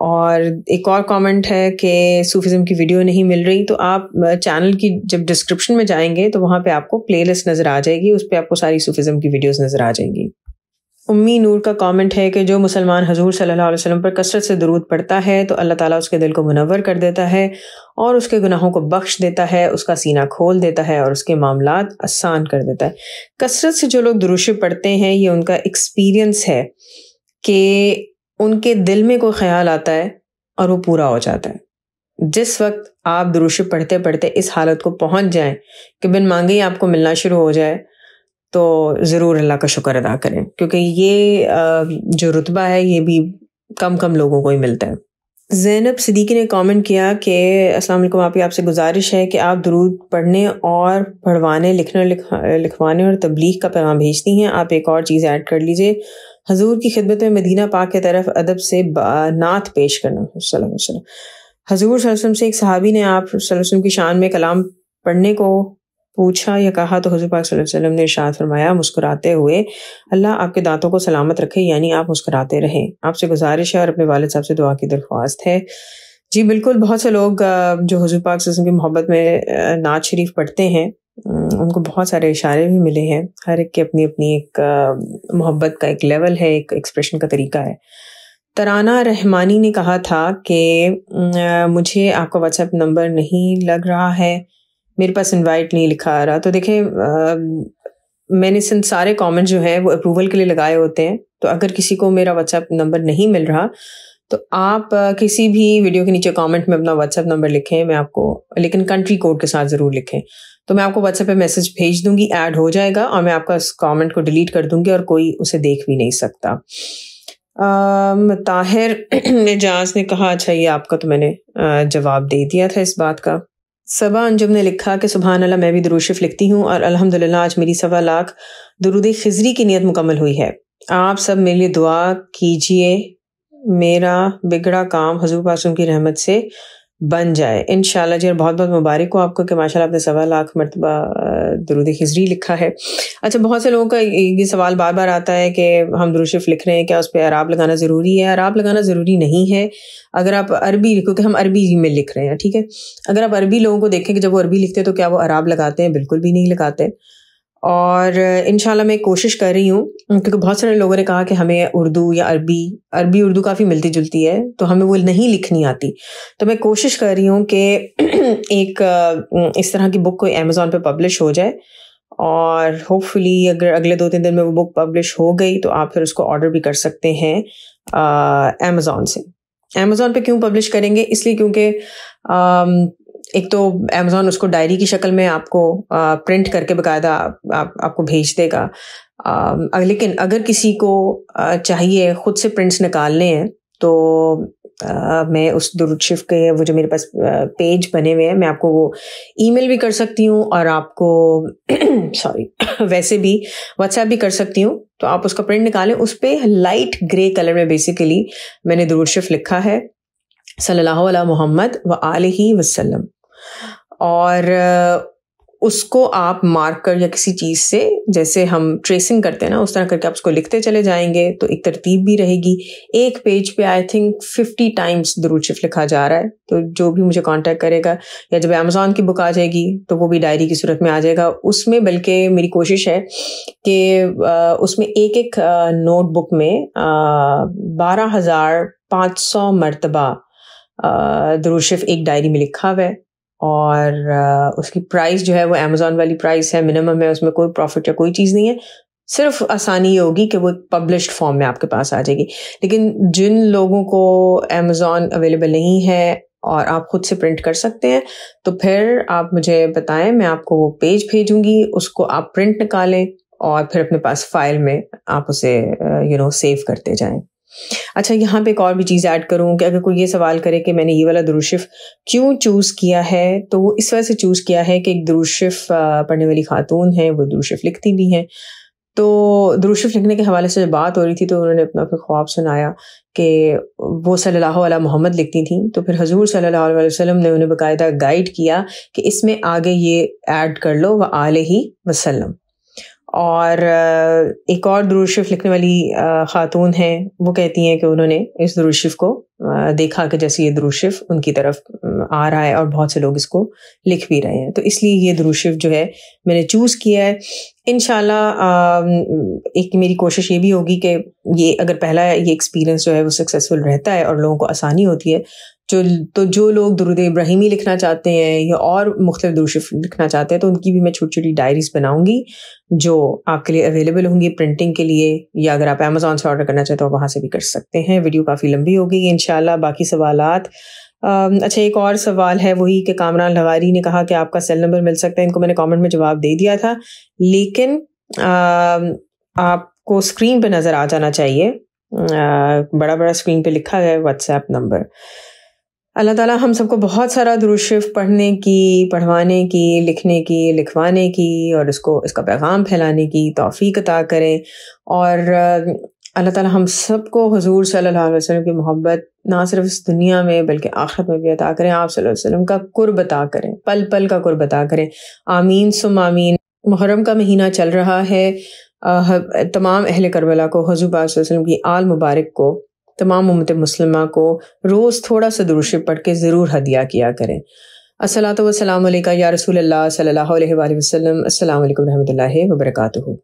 اور ایک اور کامنٹ ہے کہ صوفیزم کی ویڈیو نہیں مل رہی، تو آپ چینل کی جب ڈسکرپشن میں جائیں گے تو وہاں پہ آپ کو پلے لسٹ نظر آ جائے گی، اس پہ آپ کو ساری صوفیزم کی ویڈیوز نظر آ جائیں گی۔ امی نور کا کامنٹ ہے کہ جو مسلمان حضور صلی اللہ علیہ وسلم پر کثرت سے درود پڑھتا ہے تو اللہ تعالیٰ اس کے دل کو منور کر دیتا ہے اور اس کے گناہوں کو بخش دیتا ہے، اس کا سینہ کھول دیتا ہے اور اس کے معاملات آسان کر دیتا ہے۔ کثرت سے جو لوگ درود شریف پڑھتے ہیں، یہ ان کا ایکسپیرینس ہے کہ ان کے دل میں کوئی خیال آتا ہے اور وہ پورا ہو جاتا ہے۔ جس وقت آپ درود شریف پڑھتے پڑھتے اس حالت کو پہنچ جائیں کہ بن مانگے ہی آپ کو ملنا شروع ہو جائے، تو ضرور اللہ کا شکر ادا کریں، کیونکہ یہ جو رتبہ ہے یہ بھی کم لوگوں کو ہی ملتا ہے۔ زینب صدیقی نے کامنٹ کیا کہ السلام علیکم، آپ سے گزارش ہے کہ آپ درود پڑھنے اور پڑھوانے، لکھوانے اور تبلیغ کا پیغام بھیجتی ہیں، آپ ایک اور چیز ایڈ کر لیجئے، حضور کی خدمت میں مدینہ پاک کی طرف ادب سے نعت پیش کرنا۔ صلی اللہ علیہ وسلم، حضور صلی اللہ علیہ وسلم سے ایک صحابی نے آپ صلی اللہ علیہ وسلم کی شان میں کلام پڑھنے کو پوچھا یا کہا تو حضور پاک صلی اللہ علیہ وسلم نے ارشاد فرمایا مسکراتے ہوئے، اللہ آپ کے دانتوں کو سلامت رکھے، یعنی آپ مسکراتے رہیں۔ آپ سے گزارش ہے اور اپنے والد صاحب سے دعا کی درخواست ہے۔ جی بالکل، بہت سے لوگ جو حضور پاک صلی اللہ علیہ وسلم کی محبت میں نعت شریف پڑھتے ہیں، ان کو بہت سارے اشارے بھی ملے ہیں، ہر ایک کی اپنی اپنی ایک محبت کا ایک لیول ہے، ایک ایکسپریشن کا طریقہ ہے۔ ترانہ رحمانی نے کہا تھا کہ مجھے آپ کا واٹس ایپ نمبر نہیں لگ رہا ہے، میرے پاس انوائٹ نہیں لکھا آ رہا۔ تو دیکھیں، میں نے سارے کامنٹ جو ہیں وہ اپروول کے لیے لگائے ہوتے ہیں، تو اگر کسی کو میرا واٹس ایپ نمبر نہیں مل رہا تو آپ کسی بھی ویڈیو کے نیچے کامنٹ میں اپنا واٹس ایپ نمبر لکھیں، میں آپ کو، لیکن کنٹری کوڈ کے ساتھ ضرور لکھیں، تو میں آپ کو واٹس ایپ پہ میسج بھیج دوں گی، ایڈ ہو جائے گا اور میں آپ کا اس کامنٹ کو ڈیلیٹ کر دوں گی اور کوئی اسے دیکھ بھی نہیں سکتا۔ طاہر اعجاز نے کہا، اچھا یہ آپ کا تو میں نے جواب دے دیا تھا اس بات کا۔ صبا انجم نے لکھا کہ سبحان اللہ، میں بھی درود شریف لکھتی ہوں اور الحمدللہ آج میری 1.25 لاکھ درود خضری کی نیت مکمل ہوئی ہے۔ آپ سب میرے لیے دعا کیجئے، میرا بگڑا کام حضور پاک کی رحمت سے بن جائے انشاءاللہ۔ جی، اور بہت بہت مبارک ہو آپ کو کہ ماشاءاللہ آپ نے 1.25 لاکھ مرتبہ درود خضری لکھا ہے۔ اچھا، بہت سے لوگوں کا یہ سوال بار بار آتا ہے کہ ہم درود شریف لکھ رہے ہیں، کیا اس پہ اعراب لگانا ضروری ہے؟ اعراب لگانا ضروری نہیں ہے اگر آپ عربی، کیونکہ ہم عربی میں لکھ رہے ہیں، ٹھیک ہے۔ اگر آپ عربی لوگوں کو دیکھیں کہ جب وہ عربی لکھتے ہیں تو کیا وہ اعراب لگاتے ہیں؟ بالکل بھی نہیں لگاتے۔ اور انشاءاللہ میں کوشش کر رہی ہوں، کیونکہ بہت سارے لوگوں نے کہا کہ ہمیں اردو یا عربی اردو کافی ملتی جلتی ہے تو ہمیں وہ نہیں لکھنی آتی، تو میں کوشش کر رہی ہوں کہ ایک اس طرح کی بک کوئی امیزون پہ پبلش ہو جائے، اور ہوپ فلی اگر اگلے 2-3 دن میں وہ بک پبلش ہو گئی تو آپ پھر اس کو آرڈر بھی کر سکتے ہیں امیزون سے۔ امیزون پہ کیوں پبلش کریں گے؟ اس لیے کیونکہ ایک تو امیزون اس کو ڈائری کی شکل میں آپ کو پرنٹ کر کے باقاعدہ آپ کو بھیج دے گا، لیکن اگر کسی کو چاہیے خود سے پرنٹس نکالنے ہیں تو میں اس درود شریف کے وہ جو میرے پاس پیج بنے ہوئے ہیں، میں آپ کو وہ ای میل بھی کر سکتی ہوں اور آپ کو ویسے بھی واٹس ایپ بھی کر سکتی ہوں، تو آپ اس کا پرنٹ نکالیں۔ اس پہ لائٹ گرے کلر میں بیسیکلی میں نے درود شریف لکھا ہے، صلی اللہ علیہ محمد وآلہ وسلم، اور اس کو آپ مارکر یا کسی چیز سے، جیسے ہم ٹریسنگ کرتے ہیں نا، اس طرح کر کے آپ اس کو لکھتے چلے جائیں گے تو ایک ترتیب بھی رہے گی۔ ایک پیج پہ آئی تھنک 50 ٹائمز درود شریف لکھا جا رہا ہے، تو جو بھی مجھے کانٹیکٹ کرے گا یا جب امیزون کی بک آ جائے گی تو وہ بھی ڈائری کی صورت میں آ جائے گا اس میں، بلکہ میری کوشش ہے کہ اس میں ایک نوٹ بک میں 12,500 مرتبہ درود شریف ایک ڈائری میں لکھا ہوا ہے، اور اس کی پرائس جو ہے وہ امیزون والی پرائس ہے، منیمم ہے، اس میں کوئی پروفٹ یا کوئی چیز نہیں ہے، صرف آسانی یہ ہوگی کہ وہ پبلشڈ فارم میں آپ کے پاس آ جائے گی۔ لیکن جن لوگوں کو امیزون اویلیبل نہیں ہے اور آپ خود سے پرنٹ کر سکتے ہیں تو پھر آپ مجھے بتائیں، میں آپ کو وہ پیج بھیجوں گی، اس کو آپ پرنٹ نکالیں اور پھر اپنے پاس فائل میں آپ اسے سیو کرتے جائیں۔ اچھا، یہاں پہ ایک اور بھی چیز ایڈ کروں کہ اگر کوئی یہ سوال کرے کہ میں نے یہ والا درود شریف کیوں چوز کیا ہے، تو وہ اس وجہ سے چوز کیا ہے کہ ایک درود شریف پڑھنے والی خاتون ہے، وہ درود شریف لکھتی بھی ہیں، تو درود شریف لکھنے کے حوالے سے جب بات ہو رہی تھی تو انہوں نے اپنا پھر خواب سنایا کہ وہ صلی اللہ علیہ محمد لکھتی تھیں، تو پھر حضور صلی اللہ علیہ وسلم نے انہیں باقاعدہ گائیڈ کیا کہ اس میں آگے یہ ایڈ کر لو وآلہ وسلم، اور ایک اور درود شریف لکھنے والی خاتون ہیں، وہ کہتی ہیں کہ انہوں نے اس درود شریف کو دیکھا کہ جیسے یہ درود شریف ان کی طرف آ رہا ہے اور بہت سے لوگ اس کو لکھ بھی رہے ہیں، تو اس لیے یہ درود شریف جو ہے میں نے چوز کیا ہے۔ انشاءاللہ ایک میری کوشش یہ بھی ہوگی کہ یہ اگر پہلا یہ ایکسپیرینس جو ہے وہ سکسیسفل رہتا ہے اور لوگوں کو آسانی ہوتی ہے تو جو لوگ درود ابراہیمی لکھنا چاہتے ہیں یا اور مختلف درود شریف لکھنا چاہتے ہیں تو ان کی بھی میں چھوٹی چھوٹی ڈائریز بناؤں گی جو آپ کے لیے اویلیبل ہوں گی پرنٹنگ کے لیے، یا اگر آپ امیزون سے آرڈر کرنا چاہتے ہو وہاں سے بھی کر سکتے ہیں۔ ویڈیو کافی لمبی ہو گئی انشاءاللہ، باقی سوالات اچھا ایک اور سوال ہے وہی کہ کامران لغاری نے کہا کہ آپ کا سیل نمبر مل سکتا ہے، ان کو میں نے کامنٹ میں جواب دے دیا تھا، لیکن آپ کو اسکرین پہ نظر آ جانا چاہیے، بڑا بڑا اسکرین پہ لکھا گیا ہے واٹس ایپ نمبر۔ اللہ تعالیٰ ہم سب کو بہت سارا درود شریف پڑھنے کی، پڑھوانے کی، لکھنے کی، لکھوانے کی اور اس کا پیغام پھیلانے کی توفیق عطا کریں، اور اللہ تعالیٰ ہم سب کو حضور صلی اللہ علیہ وسلم کی محبت نہ صرف اس دنیا میں بلکہ آخرت میں بھی عطا کریں، آپ صلی اللہ علیہ وسلم کا قرب عطا کریں، پل پل کا قرب عطا کریں، آمین ثم آمین۔ محرم کا مہینہ چل رہا ہے، تمام اہل کربلا کو، حضور پاک صلی اللہ علیہ وسلم کی آل مبارک کو، تمام امت مسلمہ کو روز تھوڑا سا درود شریف پڑھ کے ضرور ہدیہ کیا کریں۔ الصلاۃ والسلام علیکہ یا رسول اللہ صلی اللہ علیہ وآلہ وسلم۔ السلام علیکم ورحمۃ اللہ وبرکاتہ۔